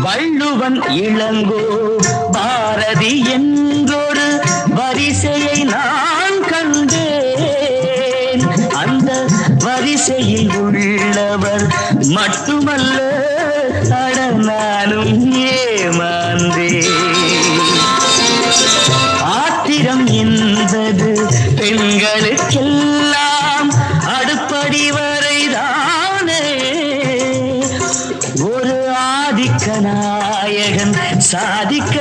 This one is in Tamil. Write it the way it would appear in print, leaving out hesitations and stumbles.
வள்ளுவன் இளங்கோ பாரதி என்றொரு வரிசையை நான் கண்டேன். அந்த வரிசையில் உள்ளவர் மட்டுமல்ல, அட நானும் ஏமாந்தேன். ஆத்திரம் என்பது பெண்களுக்கெல்லாம் அடுப்படி வரைதானே. ஒரு ஆதிக்க நாயகன் சாதிக்க